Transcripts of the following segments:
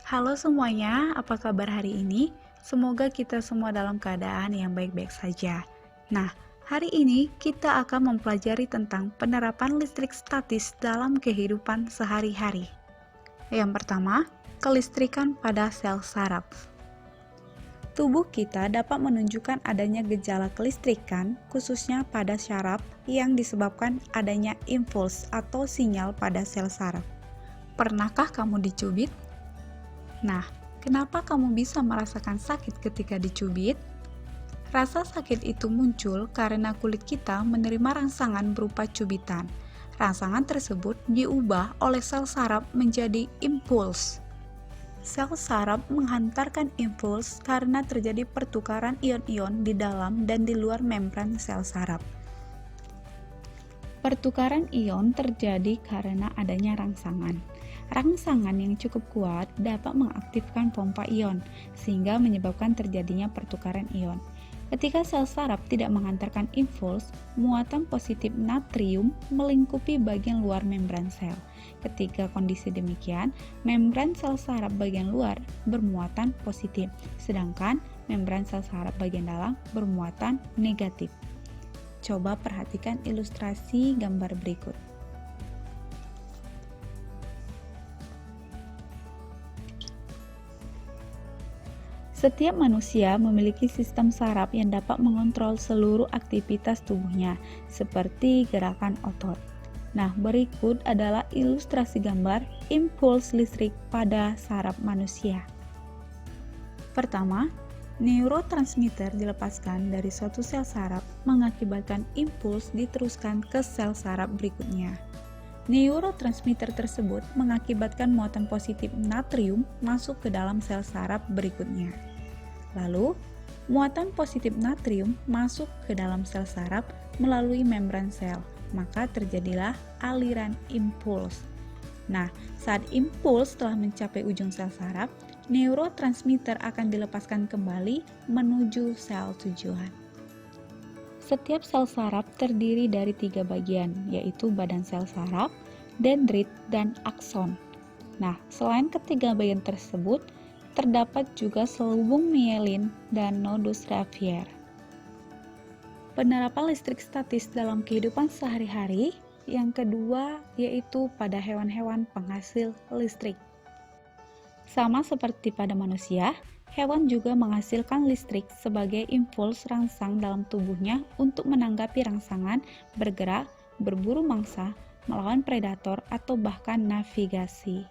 Halo semuanya, apa kabar hari ini? Semoga kita semua dalam keadaan yang baik-baik saja. Nah, hari ini kita akan mempelajari tentang penerapan listrik statis dalam kehidupan sehari-hari. Yang pertama, kelistrikan pada sel saraf. Tubuh kita dapat menunjukkan adanya gejala kelistrikan, khususnya pada syaraf yang disebabkan adanya impuls atau sinyal pada sel saraf. Pernahkah kamu dicubit? Nah, kenapa kamu bisa merasakan sakit ketika dicubit? Rasa sakit itu muncul karena kulit kita menerima rangsangan berupa cubitan. Rangsangan tersebut diubah oleh sel saraf menjadi impuls. Sel saraf menghantarkan impuls karena terjadi pertukaran ion-ion di dalam dan di luar membran sel saraf. Pertukaran ion terjadi karena adanya rangsangan. Rangsangan yang cukup kuat dapat mengaktifkan pompa ion, sehingga menyebabkan terjadinya pertukaran ion. Ketika sel saraf tidak menghantarkan impuls, muatan positif natrium melingkupi bagian luar membran sel. Ketika kondisi demikian, membran sel saraf bagian luar bermuatan positif, sedangkan membran sel saraf bagian dalam bermuatan negatif. Coba perhatikan ilustrasi gambar berikut. Setiap manusia memiliki sistem saraf yang dapat mengontrol seluruh aktivitas tubuhnya, seperti gerakan otot. Nah, berikut adalah ilustrasi gambar impuls listrik pada saraf manusia. Pertama, neurotransmitter dilepaskan dari suatu sel saraf mengakibatkan impuls diteruskan ke sel saraf berikutnya. Neurotransmitter tersebut mengakibatkan muatan positif natrium masuk ke dalam sel saraf berikutnya. Lalu, muatan positif natrium masuk ke dalam sel saraf melalui membran sel, maka terjadilah aliran impuls. Nah, saat impuls telah mencapai ujung sel saraf, neurotransmitter akan dilepaskan kembali menuju sel tujuan. Setiap sel saraf terdiri dari 3 bagian, yaitu badan sel saraf, dendrit, dan akson. Nah, selain ketiga bagian tersebut, terdapat juga selubung mielin dan nodus Ravier. Penerapan listrik statis dalam kehidupan sehari-hari. Yang kedua, yaitu pada hewan-hewan penghasil listrik. Sama seperti pada manusia, hewan juga menghasilkan listrik sebagai impuls rangsang dalam tubuhnya untuk menanggapi rangsangan, bergerak, berburu mangsa, melawan predator, atau bahkan navigasi.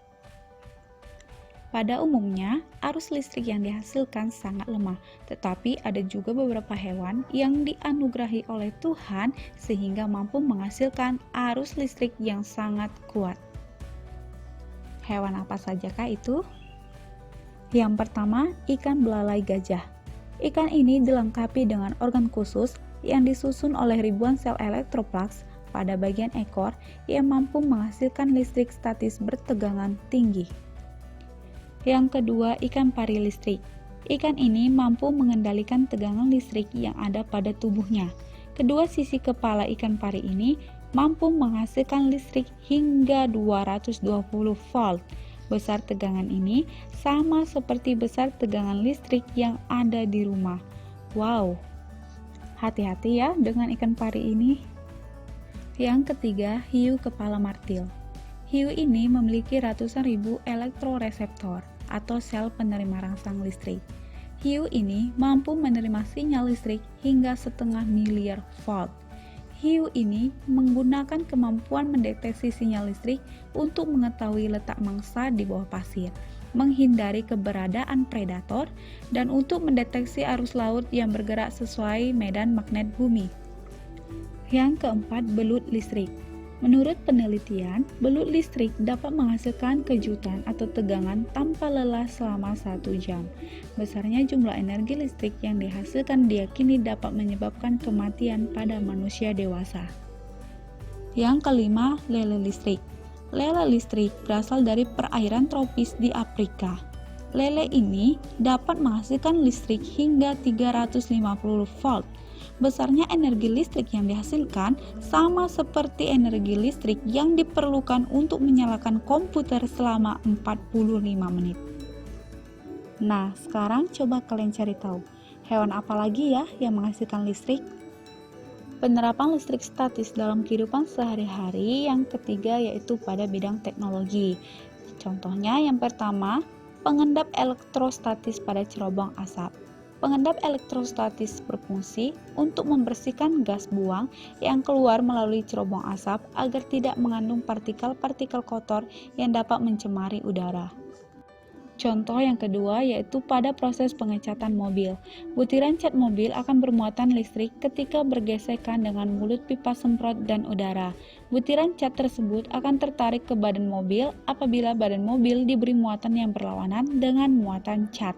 Pada umumnya, arus listrik yang dihasilkan sangat lemah, tetapi ada juga beberapa hewan yang dianugerahi oleh Tuhan sehingga mampu menghasilkan arus listrik yang sangat kuat. Hewan apa sajakah itu? Yang pertama, ikan belalai gajah. Ikan ini dilengkapi dengan organ khusus yang disusun oleh ribuan sel elektroplaks pada bagian ekor yang mampu menghasilkan listrik statis bertegangan tinggi. Yang kedua, ikan pari listrik. Ikan ini mampu mengendalikan tegangan listrik yang ada pada tubuhnya. Kedua sisi kepala ikan pari ini mampu menghasilkan listrik hingga 220 volt. Besar tegangan ini sama seperti besar tegangan listrik yang ada di rumah. Wow, hati-hati ya dengan ikan pari ini. Yang ketiga, hiu kepala martil. Hiu ini memiliki ratusan ribu elektroreseptor atau sel penerima rangsang listrik. Hiu ini mampu menerima sinyal listrik hingga 0,5 miliar volt. Hiu ini menggunakan kemampuan mendeteksi sinyal listrik untuk mengetahui letak mangsa di bawah pasir, menghindari keberadaan predator, dan untuk mendeteksi arus laut yang bergerak sesuai medan magnet bumi. Yang keempat, belut listrik. Menurut penelitian, belut listrik dapat menghasilkan kejutan atau tegangan tanpa lelah selama 1 jam. Besarnya jumlah energi listrik yang dihasilkan diyakini dapat menyebabkan kematian pada manusia dewasa. Yang kelima, lele listrik. Lele listrik berasal dari perairan tropis di Afrika. Lele ini dapat menghasilkan listrik hingga 350 volt. Besarnya energi listrik yang dihasilkan sama seperti energi listrik yang diperlukan untuk menyalakan komputer selama 45 menit. Nah, sekarang coba kalian cari tahu, hewan apa lagi ya yang menghasilkan listrik? Penerapan listrik statis dalam kehidupan sehari-hari yang ketiga yaitu pada bidang teknologi. Contohnya yang pertama, pengendap elektrostatis pada cerobong asap. Pengendap elektrostatis berfungsi untuk membersihkan gas buang yang keluar melalui cerobong asap agar tidak mengandung partikel-partikel kotor yang dapat mencemari udara. Contoh yang kedua yaitu pada proses pengecatan mobil. Butiran cat mobil akan bermuatan listrik ketika bergesekan dengan mulut pipa semprot dan udara. Butiran cat tersebut akan tertarik ke badan mobil apabila badan mobil diberi muatan yang berlawanan dengan muatan cat.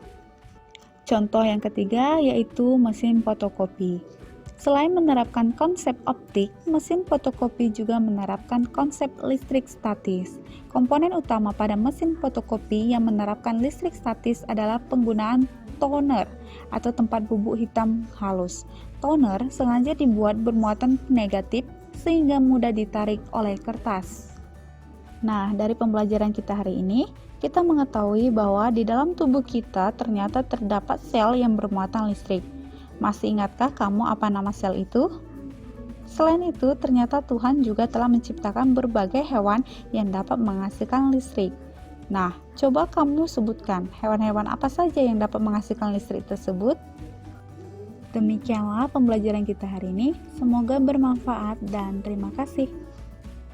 Contoh yang ketiga yaitu mesin fotokopi. Selain menerapkan konsep optik, mesin fotokopi juga menerapkan konsep listrik statis. Komponen utama pada mesin fotokopi yang menerapkan listrik statis adalah penggunaan toner atau tempat bubuk hitam halus. Toner sengaja dibuat bermuatan negatif sehingga mudah ditarik oleh kertas. Nah, dari pembelajaran kita hari ini, kita mengetahui bahwa di dalam tubuh kita ternyata terdapat sel yang bermuatan listrik. Masih ingatkah kamu apa nama sel itu? Selain itu, ternyata Tuhan juga telah menciptakan berbagai hewan yang dapat menghasilkan listrik. Nah, coba kamu sebutkan hewan-hewan apa saja yang dapat menghasilkan listrik tersebut? Demikianlah pembelajaran kita hari ini. Semoga bermanfaat dan terima kasih.